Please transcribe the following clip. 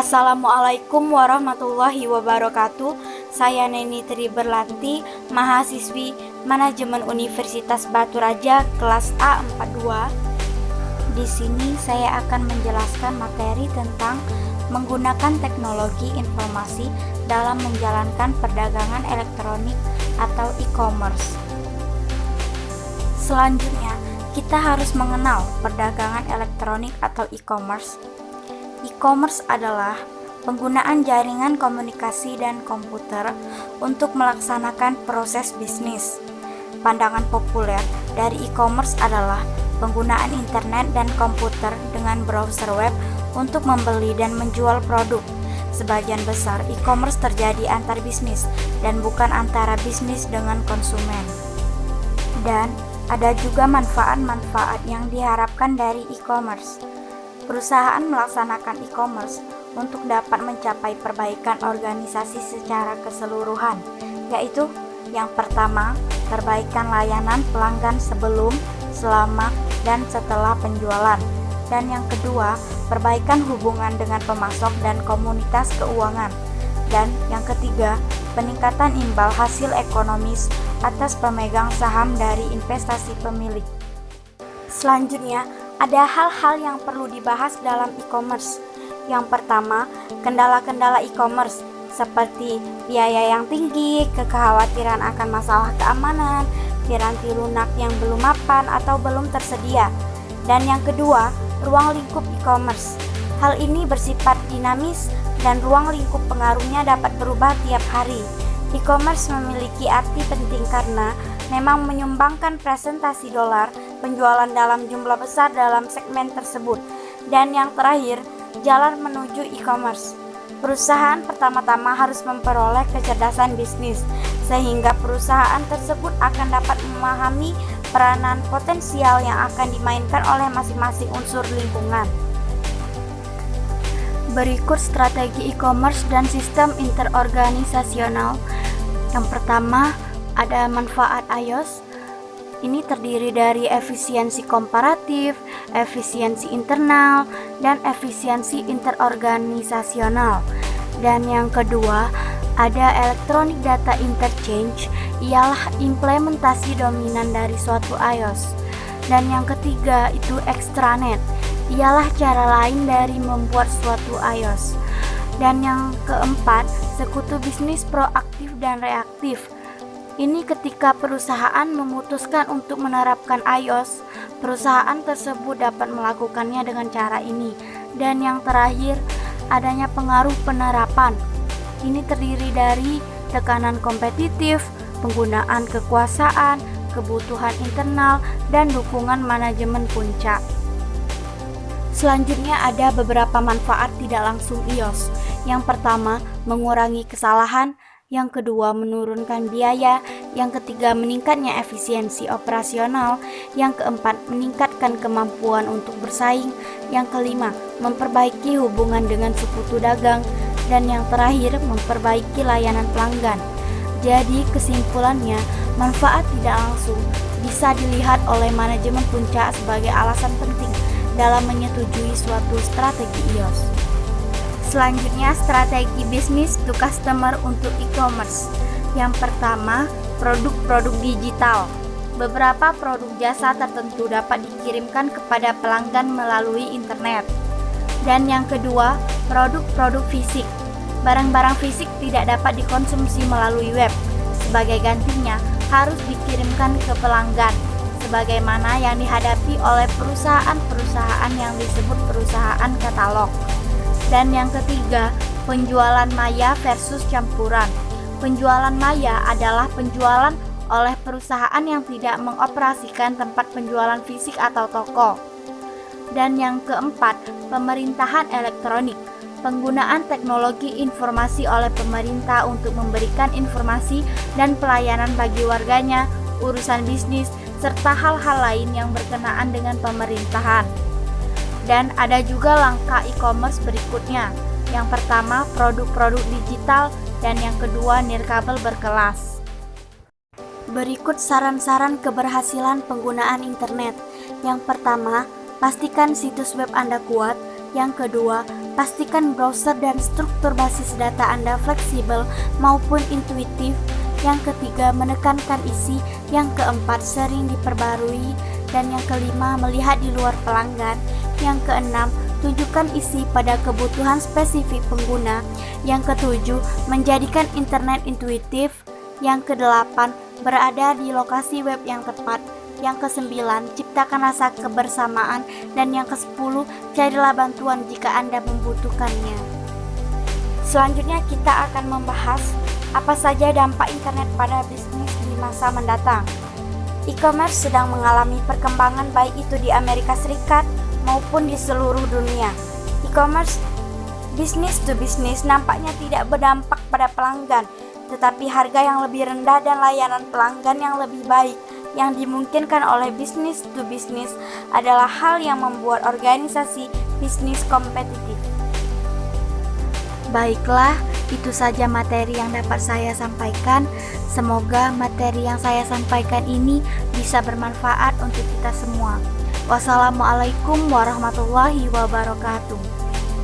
Assalamualaikum warahmatullahi wabarakatuh. Saya Neni Tri Berlanti, mahasiswi Manajemen Universitas Batu Raja kelas A42. Di sini saya akan menjelaskan materi tentang menggunakan teknologi informasi dalam menjalankan perdagangan elektronik atau e-commerce. Selanjutnya, kita harus mengenal perdagangan elektronik atau e-commerce. E-commerce adalah penggunaan jaringan komunikasi dan komputer untuk melaksanakan proses bisnis. Pandangan populer dari e-commerce adalah penggunaan internet dan komputer dengan browser web untuk membeli dan menjual produk. Sebagian besar e-commerce terjadi antar bisnis dan bukan antara bisnis dengan konsumen. Dan ada juga manfaat-manfaat yang diharapkan dari e-commerce. Perusahaan melaksanakan e-commerce untuk dapat mencapai perbaikan organisasi secara keseluruhan, yaitu yang pertama, perbaikan layanan pelanggan sebelum, selama, dan setelah penjualan. Dan yang kedua, perbaikan hubungan dengan pemasok dan komunitas keuangan. Dan yang ketiga, peningkatan imbal hasil ekonomis atas pemegang saham dari investasi pemilik. Selanjutnya, ada hal-hal yang perlu dibahas dalam e-commerce. Yang pertama, kendala-kendala e-commerce seperti biaya yang tinggi, kekhawatiran akan masalah keamanan, piranti lunak yang belum mapan atau belum tersedia. Dan yang kedua, ruang lingkup e-commerce. Hal ini bersifat dinamis dan ruang lingkup pengaruhnya dapat berubah tiap hari. E-commerce memiliki arti penting karena memang menyumbangkan presentasi dolar penjualan dalam jumlah besar dalam segmen tersebut. Dan yang terakhir, jalan menuju e-commerce. Perusahaan pertama-tama harus memperoleh kecerdasan bisnis, sehingga perusahaan tersebut akan dapat memahami peranan potensial yang akan dimainkan oleh masing-masing unsur lingkungan. Berikut strategi e-commerce dan sistem interorganisasional. Yang pertama, ada manfaat iOS. Ini terdiri dari efisiensi komparatif, efisiensi internal, dan efisiensi interorganisasional. Dan yang kedua, ada electronic data interchange, ialah implementasi dominan dari suatu iOS. Dan yang ketiga itu extranet, ialah cara lain dari membuat suatu iOS. Dan yang keempat, sekutu bisnis proaktif dan reaktif. Ini ketika perusahaan memutuskan untuk menerapkan iOS, perusahaan tersebut dapat melakukannya dengan cara ini. Dan yang terakhir, adanya pengaruh penerapan. Ini terdiri dari tekanan kompetitif, penggunaan kekuasaan, kebutuhan internal, dan dukungan manajemen puncak. Selanjutnya ada beberapa manfaat tidak langsung iOS. Yang pertama, mengurangi kesalahan. Yang kedua, menurunkan biaya. Yang ketiga, meningkatnya efisiensi operasional. Yang keempat, meningkatkan kemampuan untuk bersaing. Yang kelima, memperbaiki hubungan dengan sekutu dagang. Dan yang terakhir, memperbaiki layanan pelanggan. Jadi kesimpulannya, manfaat tidak langsung bisa dilihat oleh manajemen puncak sebagai alasan penting dalam menyetujui suatu strategi iOS. Selanjutnya, strategi bisnis to customer untuk e-commerce. Yang pertama, produk-produk digital. Beberapa produk jasa tertentu dapat dikirimkan kepada pelanggan melalui internet. Dan yang kedua, produk-produk fisik. Barang-barang fisik tidak dapat dikonsumsi melalui web. Sebagai gantinya, harus dikirimkan ke pelanggan, sebagaimana yang dihadapi oleh perusahaan-perusahaan yang disebut perusahaan katalog. Dan yang ketiga, penjualan maya versus campuran. Penjualan maya adalah penjualan oleh perusahaan yang tidak mengoperasikan tempat penjualan fisik atau toko. Dan yang keempat, pemerintahan elektronik. Penggunaan teknologi informasi oleh pemerintah untuk memberikan informasi dan pelayanan bagi warganya, urusan bisnis, serta hal-hal lain yang berkenaan dengan pemerintahan. Dan ada juga langkah e-commerce berikutnya. Yang pertama, produk-produk digital, dan yang kedua, nirkabel berkelas. Berikut saran-saran keberhasilan penggunaan internet. Yang pertama, pastikan situs web Anda kuat. Yang kedua, Pastikan browser dan struktur basis data Anda fleksibel maupun intuitif. Yang ketiga, menekankan isi. Yang keempat, sering diperbarui. Dan yang kelima, melihat di luar pelanggan. Yang keenam, tunjukkan isi pada kebutuhan spesifik pengguna. Yang ketujuh, menjadikan internet intuitif. Yang kedelapan, berada di lokasi web yang tepat. Yang kesembilan, ciptakan rasa kebersamaan. Dan yang kesepuluh, carilah bantuan jika Anda membutuhkannya. Selanjutnya kita akan membahas apa saja dampak internet pada bisnis di masa mendatang. E-commerce sedang mengalami perkembangan baik itu di Amerika Serikat maupun di seluruh dunia. E-commerce bisnis to bisnis nampaknya tidak berdampak pada pelanggan, tetapi harga yang lebih rendah dan layanan pelanggan yang lebih baik yang dimungkinkan oleh bisnis to bisnis adalah hal yang membuat organisasi bisnis kompetitif. Baiklah, itu saja materi yang dapat saya sampaikan. Semoga materi yang saya sampaikan ini bisa bermanfaat untuk kita semua. Wassalamualaikum warahmatullahi wabarakatuh.